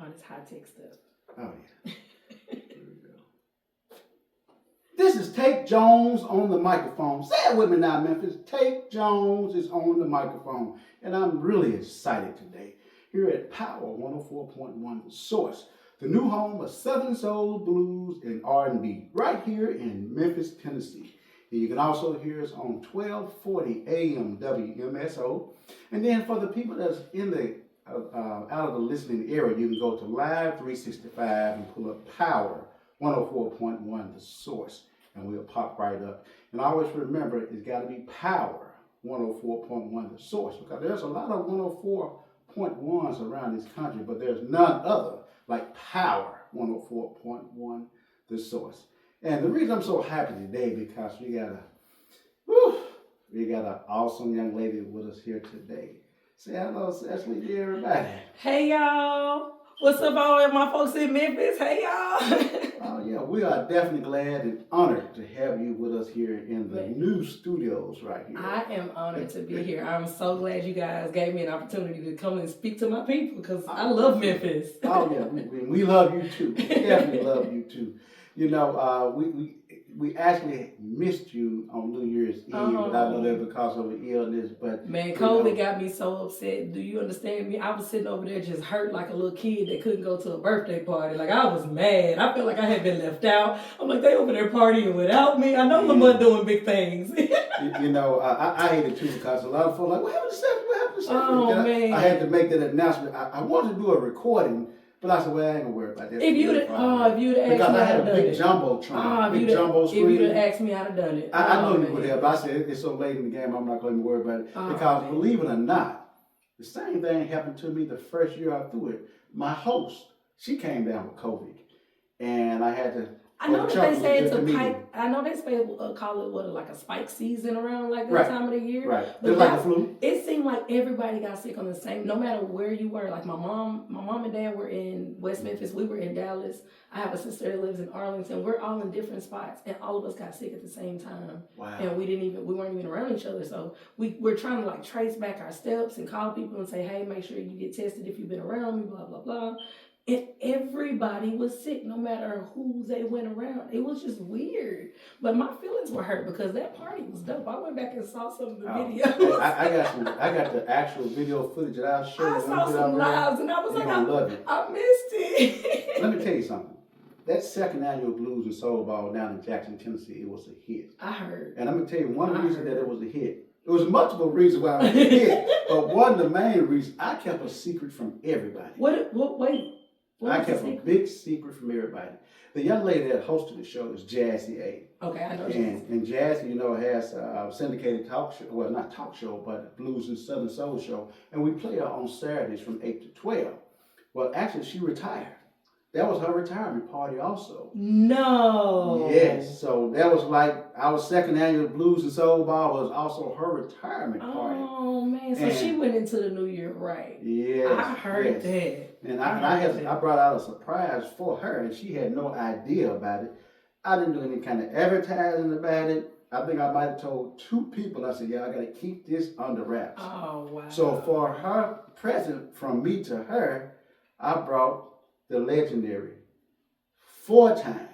all this high-tech stuff. Oh, yeah. Here we go. This is Tate Jones on the microphone. Say it with me now, Memphis. Tate Jones is on the microphone. And I'm really excited today. Here at Power 104.1 The Source, the new home of Southern Soul, Blues, and R&B, right here in Memphis, Tennessee. And you can also hear us on 1240 AM WMSO. And then for the people that's in the out of the listening area, you can go to Live 365 and pull up Power 104.1 The Source, and we'll pop right up. And always remember, it's got to be Power 104.1 The Source, because there's a lot of 104.1s around this country, but there's none other like Power 104.1 The Source. And the reason I'm so happy today, because we got an awesome young lady with us here today. Say hello, Cecily, to everybody. Hey, y'all. What's up, all of my folks in Memphis? Hey, y'all. Oh, yeah, we are definitely glad and honored to have you with us here in the new studios right here. I am honored to be here. I'm so glad you guys gave me an opportunity to come and speak to my people, because I love Memphis. Oh, yeah, we love you too. We definitely love you too. You know, we actually missed you on New Year's Eve, but I know that because of an illness. But man, COVID got me so upset. Do you understand me? I was sitting over there just hurt like a little kid that couldn't go to a birthday party. Like, I was mad. I felt like I had been left out. I'm like, they over there partying without me. I know Lamont doing big things. You know, I hate it too, because a lot of folks are like, what happened to Stephanie? What happened to Stephanie? Oh, man. I had to make that announcement. I wanted to do a recording. But I said, well, I ain't gonna worry about that. If you'd have asked me, because I had a big jumbotron, big jumbo screen. If you'd have asked me, I'd have done it. I know you would have, but I said, it's so late in the game, I'm not going to worry about it. Because believe it or not, the same thing happened to me the first year I threw it. My host, she came down with COVID, and I had to. I know that they say it's a pipe. I know they say call it like a spike season around like that time of the year. Right. But it's like the flu. It seemed like everybody got sick on the same, no matter where you were. Like my mom and dad were in West Memphis. We were in Dallas. I have a sister that lives in Arlington. We're all in different spots, and all of us got sick at the same time. Wow. And we weren't even around each other. So we're trying to like trace back our steps and call people and say, hey, make sure you get tested if you've been around me, blah, blah, blah. And everybody was sick, no matter who they went around. It was just weird. But my feelings were hurt because that party was dope. I went back and saw some of the videos. I got the actual video footage that I'll show you. I saw some lives, and I was like, I missed it. Let me tell you something. That second annual Blues and Soul Ball down in Jackson, Tennessee, it was a hit. I heard. And I'm going to tell you one reason that it was a hit. It was multiple reasons why it was a hit, but one of the main reasons, I kept a secret from everybody. Wait. I kept a big secret from everybody. The young lady that hosted the show is Jazzy A. Okay, I know Jazzy. And Jazzy, you know, has a syndicated talk show. Well, not talk show, but Blues and Southern Soul show. And we play her on Saturdays from 8 to 12. Well, actually, she retired. That was her retirement party also. No. Yes. So that was like our second annual Blues and Soul Ball was also her retirement party. Oh, man. So she went into the new year right. Yes. I heard that. And I brought out a surprise for her, and she had no idea about it. I didn't do any kind of advertising about it. I think I might have told 2 people. I said, yeah, I got to keep this under wraps. Oh, wow. So for her present from me to her, I brought the legendary 4-time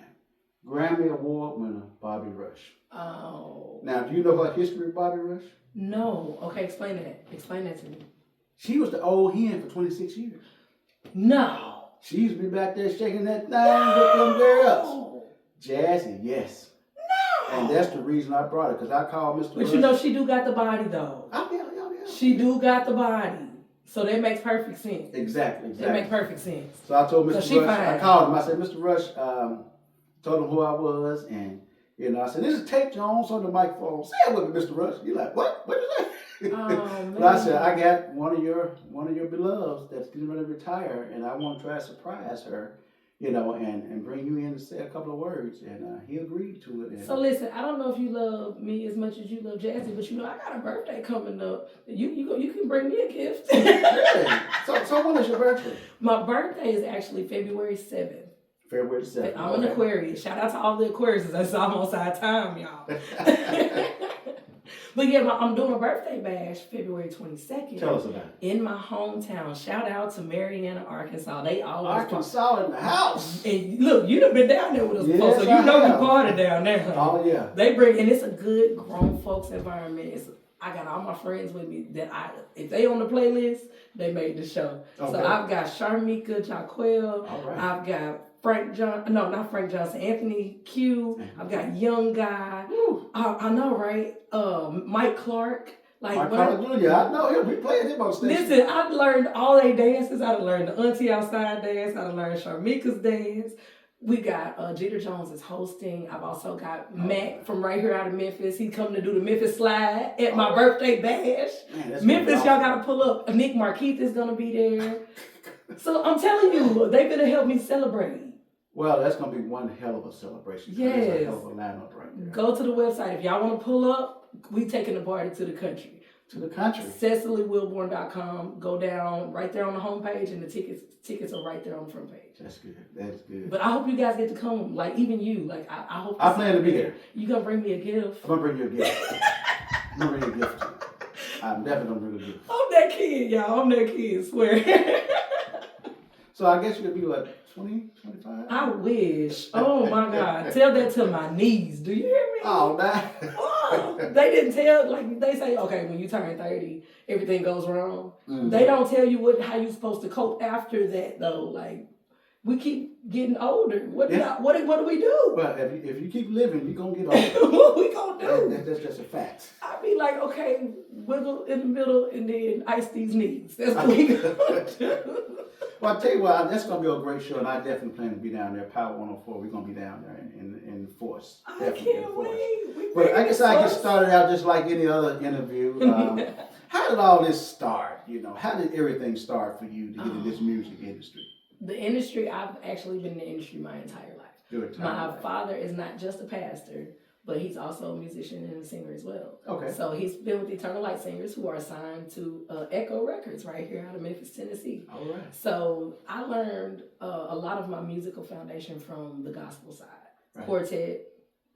Grammy Award winner, Bobby Rush. Oh. Now, do you know her history of Bobby Rush? No. Okay, explain that. Explain that to me. She was the old hen for 26 years. No. She used to be back there shaking that thing with them girls. Jazzy, yes. No. And that's the reason I brought it, because I called Mr. But Rush. you know, she do got the body, though. Yeah. She do got the body. So that makes perfect sense. Exactly. That makes perfect sense. So I told Mr. Rush, fine. I called him, I said, Mr. Rush, told him who I was, and, you know, I said, this is Tate Jones on the microphone. Say it with me, Mr. Rush. You're like, what? What you say? Oh, man. But I said, I got one of your beloveds that's getting ready to retire, and I want to try to surprise her, you know, and bring you in to say a couple of words. And he agreed to it. And so listen, I don't know if you love me as much as you love Jazzy, but you know, I got a birthday coming up. You can bring me a gift. Really? So when is your birthday? My birthday is actually February 7th. February 7th. I'm an Aquarius. Shout out to all the Aquariuses. That's almost our time, y'all. But yeah, I'm doing a birthday bash February 22nd. Tell us about it. In my hometown. Shout out to Marianna, Arkansas. They always Arkansas in the house. And look, you done been down there with us before, Yes, so you I know have. we party down there. Honey. Oh yeah. They bring, and it's a good grown folks environment. I got all my friends with me that if they on the playlist, they made the show. Okay. So I've got Sharmika Jaquel. All right. I've got not Frank Johnson, Anthony Q. I've got Young Guy. I know, right? Mike Clark. Like Mike Clark Jr. I know him. We played him on stage. Listen, I learned all they dances. I learned the Auntie Outside dance. I learned Sharmika's dance. We got Jeter Jones is hosting. I've also got Mac from right here out of Memphis. He's coming to do the Memphis slide at my birthday bash. Man, Memphis, y'all got to pull up. Nick Markeith is going to be there. So I'm telling you, they better help me celebrate. Well, that's going to be one hell of a celebration. Yes. That's a hell of a lineup right there. Go to the website. If y'all want to pull up, we taking the party to the country. To the country. CecilyWilborn.com. Go down right there on the homepage, and the tickets are right there on the front page. That's good. That's good. But I hope you guys get to come. Like even you. Like I hope. I plan to be there. You gonna bring me a gift? I'm gonna bring you a gift. I'm gonna bring you a gift. I'm definitely gonna bring you a gift. I'm that kid, y'all. I'm that kid. Swear. So I guess you'll be what, 20, 25? I wish. Oh my God. Tell that to my niece. Do you hear me? Oh, man. Oh, they didn't tell, like they say, okay, when you turn 30, everything goes wrong. Mm-hmm. They don't tell you how you're supposed to cope after that though. Like we keep getting older. What do we do? Well, if you keep living, you're gonna get older. What we gonna do? That's just a fact. I'd be like, okay, wiggle in the middle and then ice these knees. That's what we gonna do. Well, I'll tell you what, that's going to be a great show, and I definitely plan to be down there. Power 104, we're going to be down there in force. I can't wait. But I guess I get started out just like any other interview. How did all this start? You know, how did everything start for you to get in this music industry? The industry, I've actually been in the industry my entire life. My father is not just a pastor, but he's also a musician and a singer as well. Okay. So he's been with Eternal Light Singers, who are signed to Echo Records right here out of Memphis, Tennessee. All right. So I learned a lot of my musical foundation from the gospel side. Right. Quartet,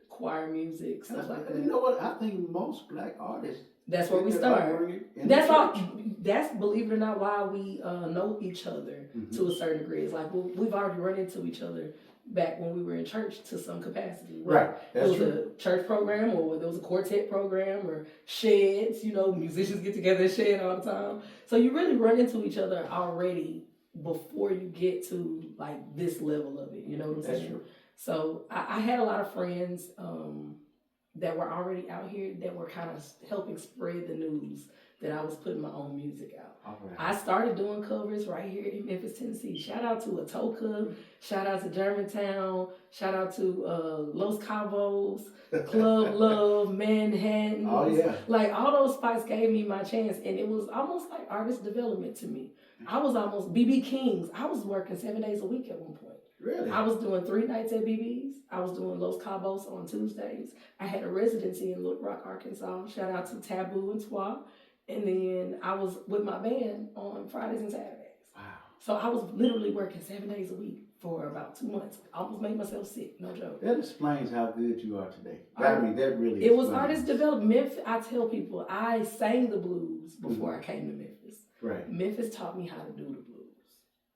choir music, stuff like that. You know what? I think most black artists, that's where we start. That's all. That's, believe it or not, why we know each other to a certain degree. It's like we've already run into each other back when we were in church to some capacity. Right. That's true. It was a church program, or there was a quartet program, or sheds. You know, musicians get together and shed all the time. So you really run into each other already before you get to like this level of it. You know what I'm saying? That's true. So I had a lot of friends that were already out here that were kind of helping spread the news that I was putting my own music out. Right. I started doing covers right here in Memphis, Tennessee. Shout out to Atoka, shout out to Germantown, shout out to Los Cabos, Club Love, Manhattan. Oh yeah. Like all those spots gave me my chance, and it was almost like artist development to me. I was almost BB King's. I was working 7 days a week at one point. Really? I was doing 3 nights at BB's. I was doing Los Cabos on Tuesdays. I had a residency in Little Rock, Arkansas. Shout out to Taboo and Twa. And then I was with my band on Fridays and Saturdays. Wow. So I was literally working 7 days a week for about 2 months. I almost made myself sick, no joke. That explains how good you are today. I mean, that really It was artist development. I tell people, I sang the blues before I came to Memphis. Right. Memphis taught me how to do the blues.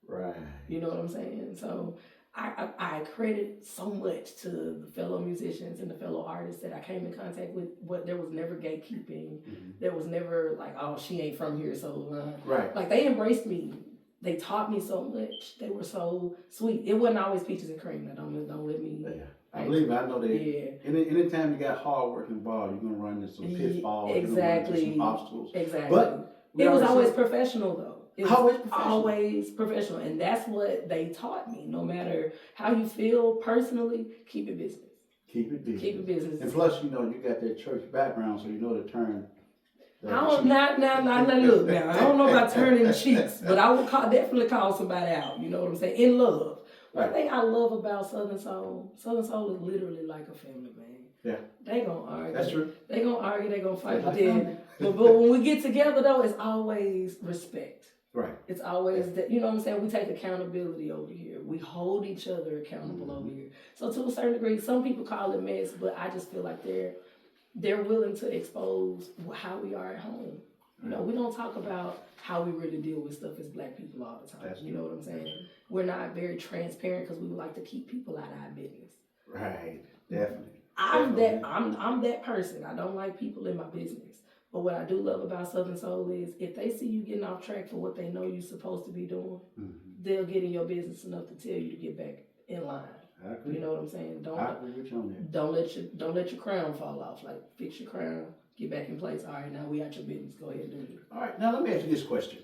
Right. You know what I'm saying? So I credit so much to the fellow musicians and the fellow artists that I came in contact with. There was never gatekeeping. Mm-hmm. There was never like, oh, she ain't from here, so right. Like they embraced me. They taught me so much. They were so sweet. It wasn't always peaches and cream. Don't let me. Yeah. I believe I know that. Yeah. Anytime you got hard work involved, you're gonna run into some pitfalls. Exactly. Into some obstacles. Exactly. But it was always professional though. It was always professional. And that's what they taught me. No matter how you feel personally, keep it business. Keep it business. Keep it business. And plus, you got that church background, so you know to turn. I don't look now. I don't know about turning cheeks, but I would definitely call somebody out. You know what I'm saying? In love. Right. One thing I love about Southern Soul is literally like a family, man. Yeah. They gonna argue. That's true. They gonna argue. They gonna fight. But when we get together though, it's always respect. Right. It's always that, you know what I'm saying? We take accountability over here. We hold each other accountable over here. So to a certain degree, some people call it mess, but I just feel like they're willing to expose how we are at home. You know, we don't talk about how we really deal with stuff as Black people all the time. That's you know what I'm saying? We're not very transparent because we would like to keep people out of our business. Right, definitely. I'm that person. I don't like people in my business. But what I do love about Southern Soul is if they see you getting off track for what they know you're supposed to be doing, they'll get in your business enough to tell you to get back in line. I agree. You know what I'm saying? I agree with you on that. Don't let your crown fall off. Like, fix your crown, get back in place. All right, now we out your business. Go ahead and do it. All right, now let me ask you this question.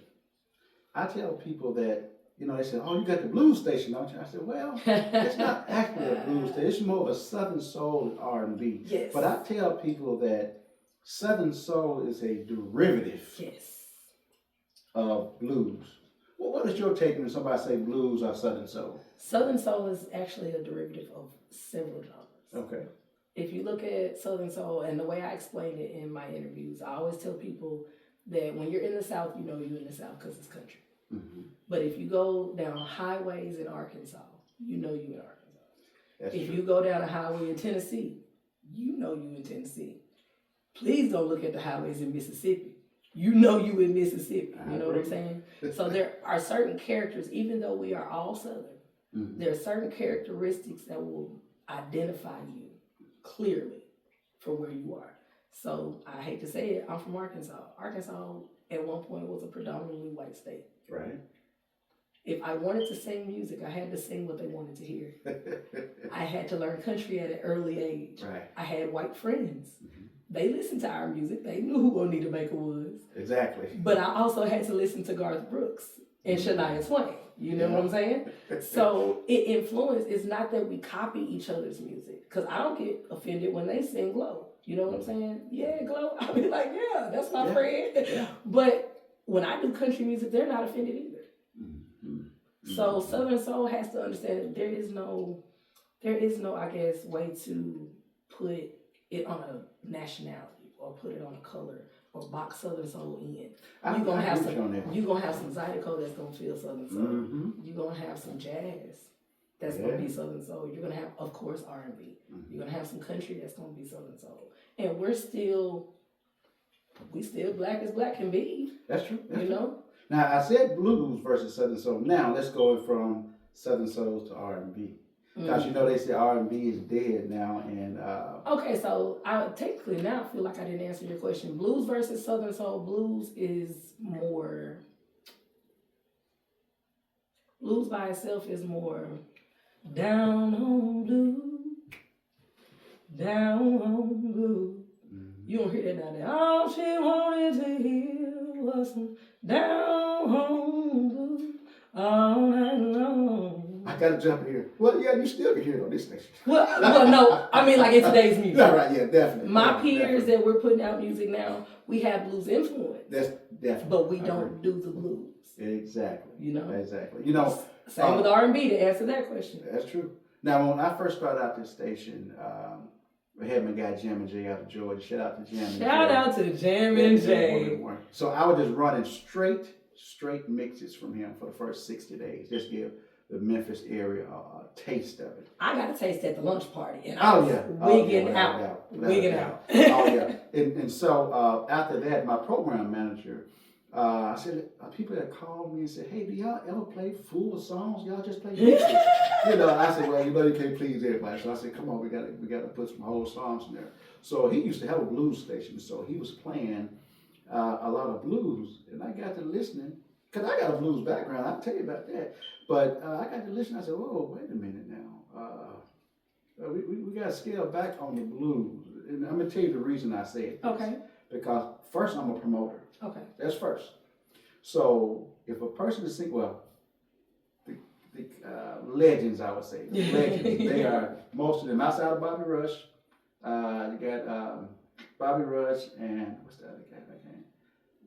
I tell people that, you know, they say, "Oh, you got the blues station, don't you?" I said, "Well, it's not actually a blues station. It's more of a Southern Soul and R&B." Yes. But I tell people that Southern Soul is a derivative of blues. Well, what is your take when somebody say blues or Southern Soul? Southern Soul is actually a derivative of several genres. Okay. If you look at Southern Soul, and the way I explain it in my interviews, I always tell people that when you're in the South, you know you're in the South because it's country. But if you go down highways in Arkansas, you know you're in Arkansas. If you go down a highway in Tennessee, you know you in Tennessee. Please don't look at the highways in Mississippi. You know you in Mississippi. You know what I'm saying? So there are certain characters, even though we are all Southern, there are certain characteristics that will identify you clearly for where you are. So I hate to say it, I'm from Arkansas. Arkansas at one point was a predominantly white state. Right. If I wanted to sing music, I had to sing what they wanted to hear. I had to learn country at an early age. Right. I had white friends. They listened to our music. They knew who Anita Baker was. Exactly. But I also had to listen to Garth Brooks and Shania Twain. You know what I'm saying? So it influenced. It's not that we copy each other's music. Because I don't get offended when they sing Glow. You know what I'm saying? Yeah, Glow. I'll be like, yeah, that's my friend. Yeah. But when I do country music, they're not offended either. So Southern Soul has to understand that there is no, I guess, way to put it on a nationality or put it on a color or box Southern Soul in. You're gonna have some Zydeco that's gonna feel Southern Soul. You're gonna have some jazz that's gonna be Southern Soul. You're gonna have, of course, R&B. You're gonna have some country that's gonna be Southern Soul. And we still Black as Black can be. That's true. You know? Now, I said blues versus Southern Soul. Now, let's go from Southern Souls to R&B. Because you know they say R&B is dead now. And okay, so I technically now feel like I didn't answer your question. Blues versus Southern Soul. Blues by itself is more down on blues, down on blues. You don't hear that down there. All she wanted to hear was some down home blues all night long. I gotta jump here. Well, yeah, you still can hear it on this station. Well, no, I mean like in today's music. Yeah, right, yeah, definitely. My peers that we're putting out music now, we have blues influence. That's definitely. But we don't do the blues. Exactly. You know? Exactly. You know. Same with R&B to answer that question. That's true. Now, when I first started out this station, we had my guy Jam and Jay out of Georgia. Shout out to Jam and Jay. Shout out to Jam and Jay. So I was just running straight mixes from him for the first 60 days. Just give the Memphis area a taste of it. I got a taste at the lunch party, and I was wigging out. Oh yeah. And so after that, my program manager, I said, people that called me and said, "Hey, do y'all ever play full songs? Y'all just play mixes?" You know, I said, "Well, you know, you can't please everybody." So I said, "Come on, we gotta put some whole songs in there." So he used to have a blues station, so he was playing a lot of blues, and I got to listening because I got a blues background. I'll tell you about that. But I got to listen. I said, "Whoa, wait a minute now. We got to scale back on the blues." And I'm gonna tell you the reason I say it. Okay. Because first, I'm a promoter. Okay. That's first. So if a person is singing, well, the legends, I would say, the legends, they are, most of them, outside of Bobby Rush, you got Bobby Rush and, what's the other guy?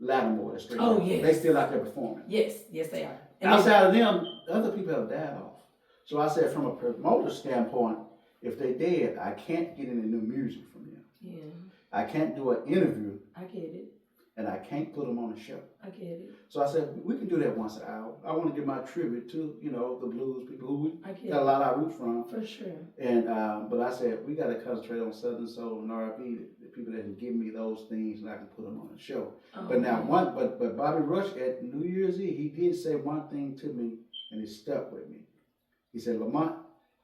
Lattimore. That's straight. Oh, yes. They still out there performing. Yes, they are. And outside of them, other people have died off. So I said, from a promoter standpoint, if they dead, I can't get any new music from them. Yeah. I can't do an interview. I get it. And I can't put them on a show. I get it. So I said, we can do that once an hour. I want to give my tribute to, you know, the blues people who we got a lot of our roots from. For sure. And but I said, we got to concentrate on Southern Soul and R&B. The people that can give me those things and I can put them on a show. Oh, But now man. but Bobby Rush at New Year's Eve, he did say one thing to me, and it stuck with me. He said, Lamont,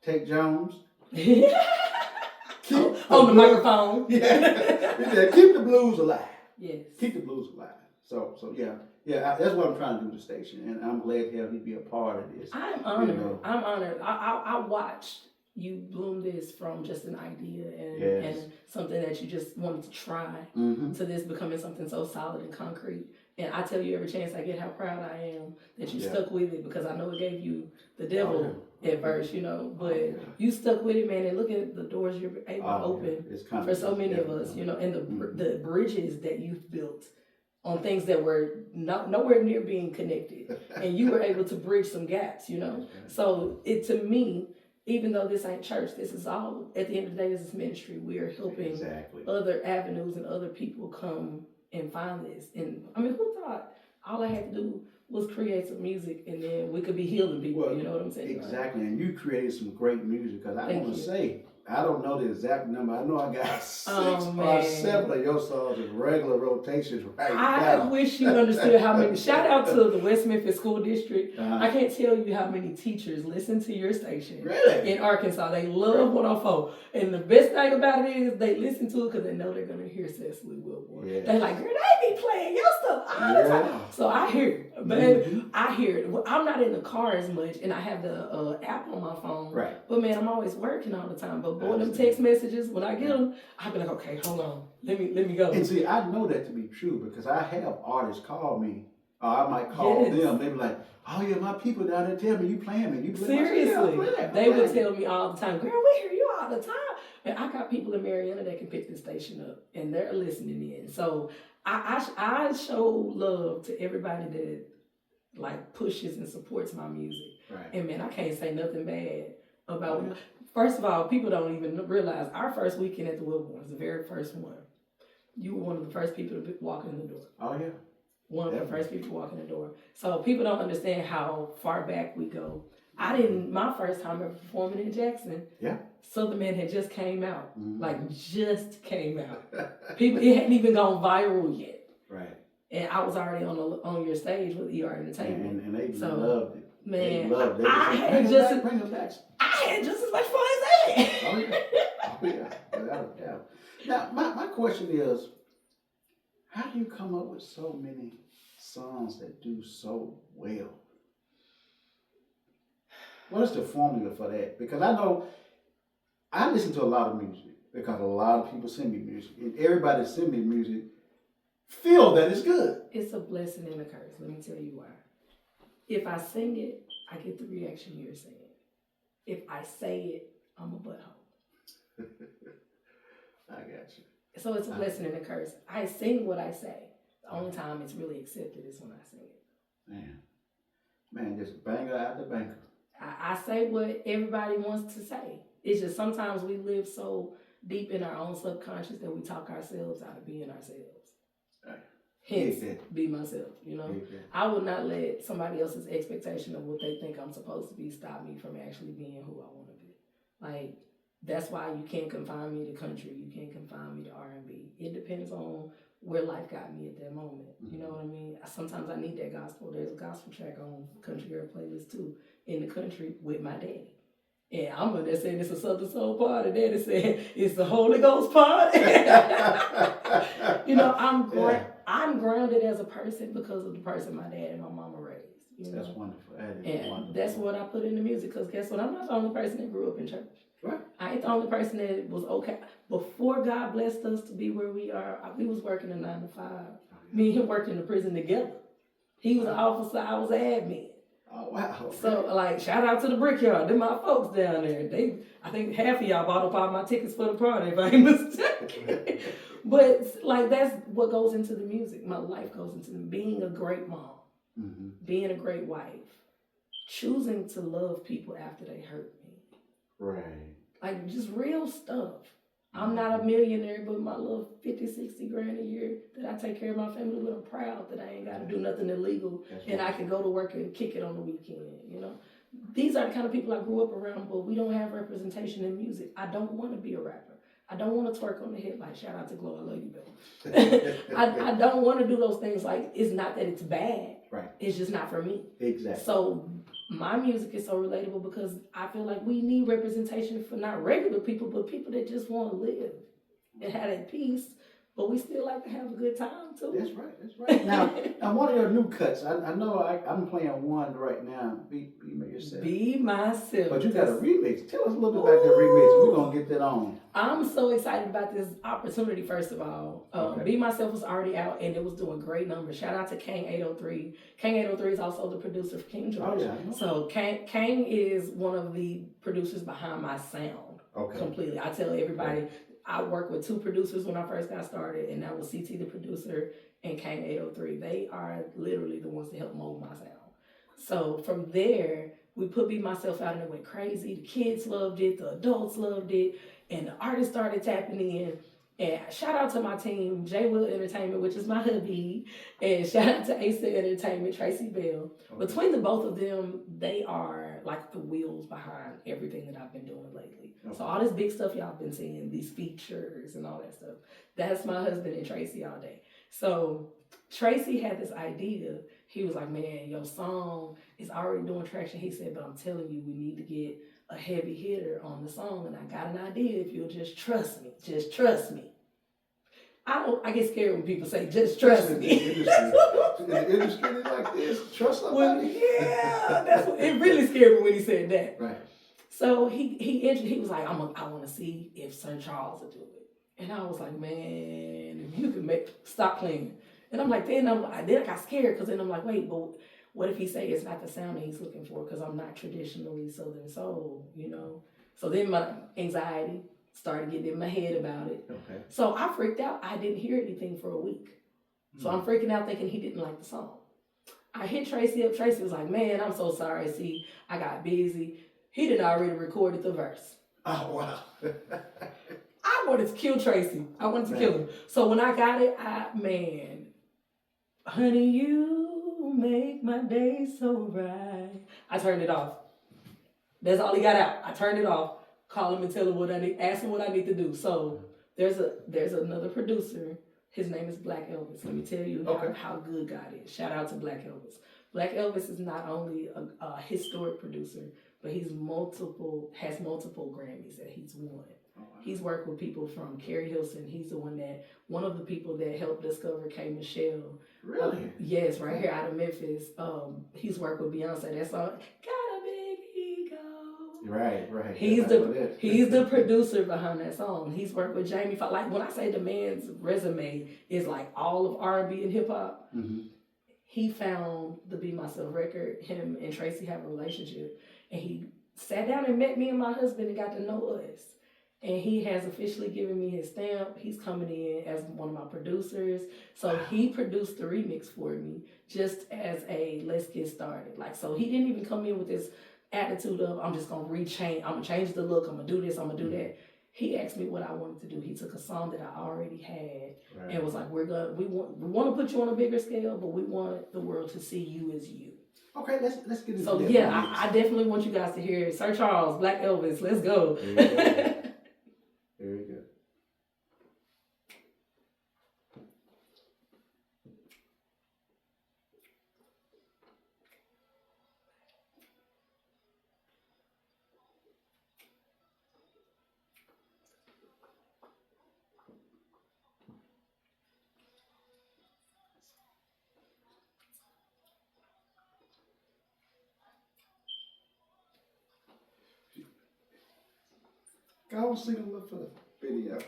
Tate Jones. On the microphone. Yeah. He said, keep the blues alive. Yes. Keep the blues alive. So yeah. That's what I'm trying to do with the station, and I'm glad to have you be a part of this. I'm honored. You know. I'm honored. I watched you bloom this from just an idea and something that you just wanted to try to this becoming something so solid and concrete. And I tell you every chance I get how proud I am that you stuck with it, because I know it gave you the devil at first, you know, but you stuck with it, man, and look at the doors you're able to open for so many of us, you know, and the bridges that you've built on things that were nowhere near being connected, and you were able to bridge some gaps, you know. So it, to me, even though this ain't church, this is all, at the end of the day, this is ministry. We are helping other avenues and other people come and find this. And I mean, who thought all I had to do was create some music and then we could be healing people? Well, you know what I'm saying? Exactly. Right? And you created some great music, because I want to say, I don't know the exact number. I know I got 6 or 7 of your songs in regular rotations right now. I wish you understood how many. Shout out to the West Memphis School District. I can't tell you how many teachers listen to your station in Arkansas. They love 104. And the best thing about it is they listen to it because they know they're going to hear Cecily Wilborn. Yeah. They're like, girl, they be playing your stuff all the time. So I hear it. But I hear it. Well, I'm not in the car as much, and I have the app on my phone. Right. But man, I'm always working all the time. But boy, them text messages, when I get them, I be like, okay, hold on, let me go. And see, I know that to be true, because I have artists call me, or I might call them. They be like, oh yeah, my people down there tell me you playing me. You playing seriously? They would tell me all the time, girl, we hear you all the time. And I got people in Marietta that can pick the station up, and they're listening in. So I show love to everybody that like pushes and supports my music. Right. And man, I can't say nothing bad about. First of all, people don't even realize our first weekend at the Wilborn, the very first one. You were one of the first people to walk in the door. Oh yeah. One of the first people to walk in the door. So people don't understand how far back we go. My first time ever performing in Jackson, Southern Man had just came out. Like, just came out. It hadn't even gone viral yet. Right. And I was already on your stage with ER Entertainment. And they loved it. Man, I had just as much fun as that. Yeah. Now, my question is, how do you come up with so many songs that do so well? What is the formula for that? Because I know I listen to a lot of music, because a lot of people send me music, and everybody that send me music feel that it's good. It's a blessing and a curse. Let me tell you why. If I sing it, I get the reaction you're saying. If I say it, I'm a butthole. I got you. So it's a blessing and a curse. I sing what I say. The only time it's really accepted is when I sing it. Man, just banger after banger. I say what everybody wants to say. It's just sometimes we live so deep in our own subconscious that we talk ourselves out of being ourselves. Hence, be myself, you know. I would not let somebody else's expectation of what they think I'm supposed to be stop me from actually being who I want to be. Like, that's why you can't confine me to country. You can't confine me to R&B. It depends on where life got me at that moment. You know what I mean? Sometimes I need that gospel. There's a gospel track on Country Girl playlist too, in the country with my daddy. And I'm going to say it's a Southern Soul party. Daddy said it's the Holy Ghost party. You know, I'm grounded as a person because of the person my dad and my mama raised. You know? That's wonderful. And that's what I put in the music, because guess what? I'm not the only person that grew up in church. Right. I ain't the only person that was okay. Before God blessed us to be where we are, we was working a 9 to 5. Me and him worked in the prison together. He was an officer, I was an admin. Oh, wow. Okay. So, like, shout out to the Brickyard. They're my folks down there. I think half of y'all bought up all my tickets for the party, if I ain't mistaken. But, like, that's what goes into the music. My life goes into being a great mom, being a great wife, choosing to love people after they hurt me. Right. Like, just real stuff. I'm not a millionaire, but my little 50, 60 grand a year that I take care of my family with, I'm proud that I ain't got to do nothing illegal. And I can go to work and kick it on the weekend, you know. These are the kind of people I grew up around, but we don't have representation in music. I don't want to be a rapper. I don't want to twerk on the headlight. Shout out to Glow, I love you, Bill. I don't want to do those things. Like, it's not that it's bad. Right. It's just not for me. Exactly. So my music is so relatable because I feel like we need representation for not regular people, but people that just want to live and have that peace. But we still like to have a good time too. That's right. That's right. Now one of your new cuts. I know I'm playing one right now. Be yourself. Be myself. But you got a remix. Tell us a little bit about that remix. We're gonna get that on. I'm so excited about this opportunity. First of all, Okay. Be Myself was already out and it was doing great numbers. Shout out to Kang 803. Kang 803 is also the producer for King George. Oh yeah. So Kang is one of the producers behind my sound. Okay. Completely. I tell everybody. I worked with 2 producers when I first got started, and that was CT, the producer, and Kang 803. They are literally the ones that helped mold my sound. So from there, we put Be Myself out and it went crazy. The kids loved it, the adults loved it, and the artists started tapping in. And shout out to my team, J Will Entertainment, which is my hubby, and shout out to Asa Entertainment, Tracy Bell. Okay. Between the both of them, they are like the wheels behind everything that I've been doing lately. Okay. So all this big stuff y'all been seeing, these features and all that stuff, that's my husband and Tracy all day. So Tracy had this idea. He was like, man, your song is already doing traction. He said, but I'm telling you, we need to get a heavy hitter on the song, and I got an idea if you'll just trust me. Just trust me. I get scared when people say, just trust me. In the industry like this, trust somebody? It really scared me when he said that. Right. So he was like, I want to see if Sir Charles will do it. And I was like, man, if you can stop playing. And I'm like, then I got scared because then I'm like, wait, but what if he say it's not the sound that he's looking for because I'm not traditionally Southern soul, you know? So then my anxiety started getting in my head about it. Okay. So I freaked out. I didn't hear anything for a week. So I'm freaking out thinking he didn't like the song. I hit Tracy up. Tracy was like, man, I'm so sorry. See, I got busy. He did already recorded the verse. Oh, wow. I wanted to kill Tracy. I wanted to kill him. So when I got it, honey, you make my day so bright. I turned it off. That's all he got out. I turned it off. Call him and tell him what I need. Ask him what I need to do. So there's another producer. His name is Black Elvis. Let me tell you how good God is. Shout out to Black Elvis. Black Elvis is not only a historic producer, but has multiple Grammys that he's won. Oh, wow. He's worked with people from Carrie Hilson. He's one of the people that helped discover K. Michelle. Really? Yes, right here out of Memphis. He's worked with Beyonce. That song, Got a Big Ego. Right. He's the producer behind that song. He's worked with Jamie Foxx. Like when I say the man's resume is like all of R&B and hip hop. Mm-hmm. He found the Be Myself record. Him and Tracy have a relationship, and he sat down and met me and my husband and got to know us. And he has officially given me his stamp. He's coming in as one of my producers. So he produced the remix for me just as a let's get started. Like, so he didn't even come in with this attitude of I'm just gonna I'm gonna change the look, I'm gonna do this, I'm gonna do that. He asked me what I wanted to do. He took a song that I already had and was like, we want to put you on a bigger scale, but we want the world to see you as you. Okay, let's get into so that. So I definitely want you guys to hear it. Sir Charles, Black Elvis, let's go. Very good. Go and see them look for the video.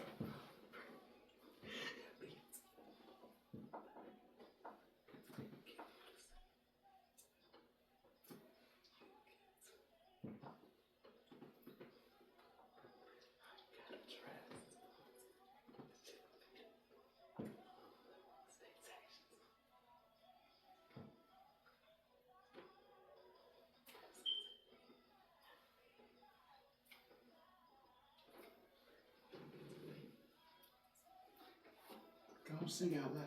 Go sing out loud.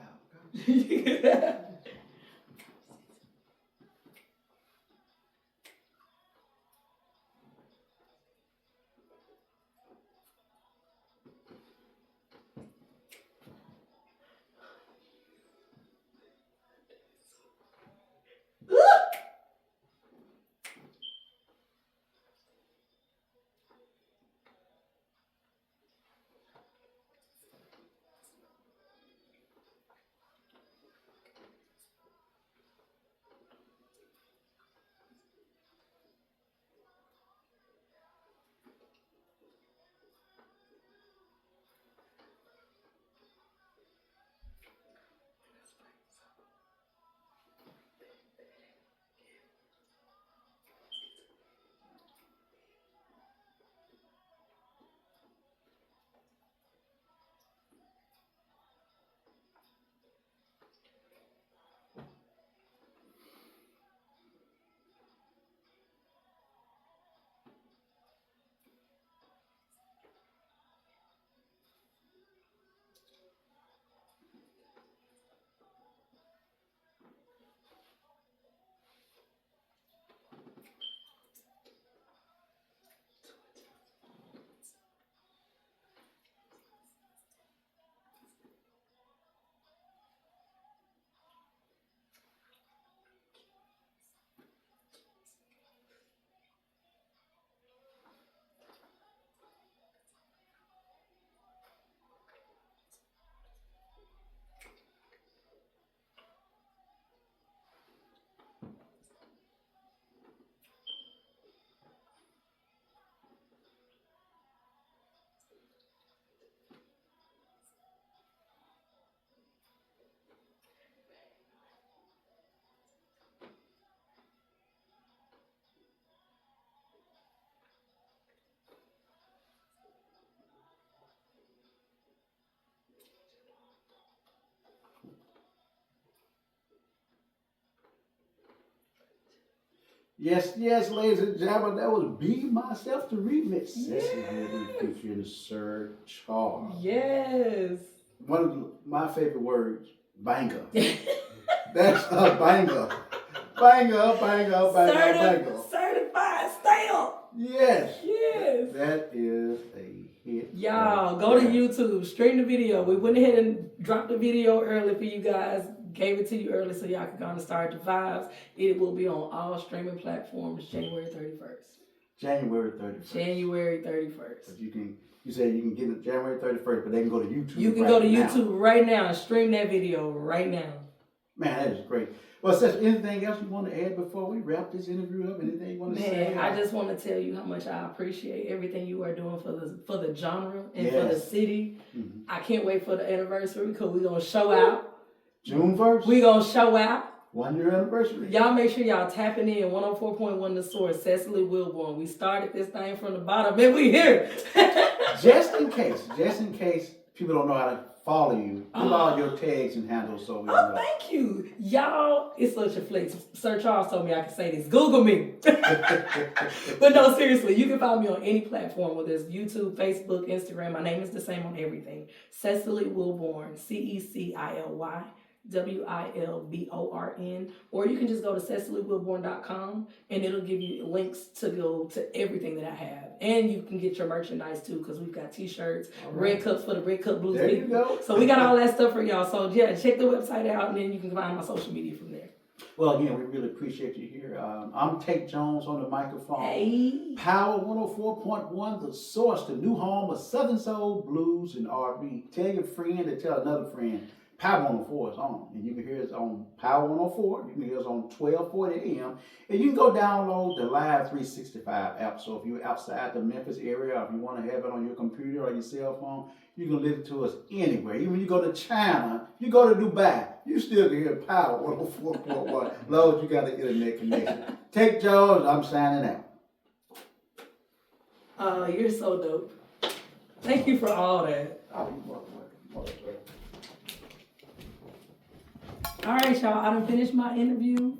Yes, ladies and gentlemen, that was Be Myself to Remix. Cecily featuring Sir Charles. Yes. One of my favorite words, banger. That's a banger. Banger. Certified stamp. Yes. Yes. That is a hit. Y'all, go to YouTube, stream the video. We went ahead and dropped the video early for you guys. Gave it to you early so y'all can kind of start the vibes. It will be on all streaming platforms January 31st. January 31st. January 31st. But you say you can get it January 31st, but they can go to YouTube. You can go to YouTube right now and stream that video right now. Man, that is great. Well, Cecily, anything else you want to add before we wrap this interview up? Anything you want to say? I just want to tell you how much I appreciate everything you are doing for the genre and for the city. Mm-hmm. I can't wait for the anniversary because we're going to show out. June 1st? We're going to show out. 1 year anniversary. Y'all make sure y'all tapping in 104.1 The Source, Cecily Wilborn. We started this thing from the bottom and we here. just in case people don't know how to follow you, put all your tags and handles so we know. Thank you. Y'all, it's such a flex. Sir Charles told me I could say this. Google me. But no, seriously, you can find me on any platform, whether it's YouTube, Facebook, Instagram. My name is the same on everything. Cecily Wilborn, CECILY. WILBORN, or you can just go to CecilyWilborn.com and it'll give you links to go to everything that I have. And you can get your merchandise too, because we've got t-shirts, red cups for the Red Cup Blues. There you go. So we got all that stuff for y'all. So yeah, check the website out and then you can find my social media from there. Well, again, we really appreciate you here. I'm Tate Jones on the microphone. Hey. Power 104.1, the source, the new home of Southern Soul, Blues, and R&B. Tell your friend to tell another friend. Power 104 is on, and you can hear us on Power 104. You can hear us on 1240 AM, and you can go download the Live 365 app. So if you're outside the Memphis area, or if you want to have it on your computer or your cell phone, you can listen to us anywhere. Even when you go to China, you go to Dubai, you still can hear Power 104.1. Lord, you got the internet connection. Tate Jones, I'm signing out. You're so dope. Thank you for all that. All right, y'all. I done finished my interview.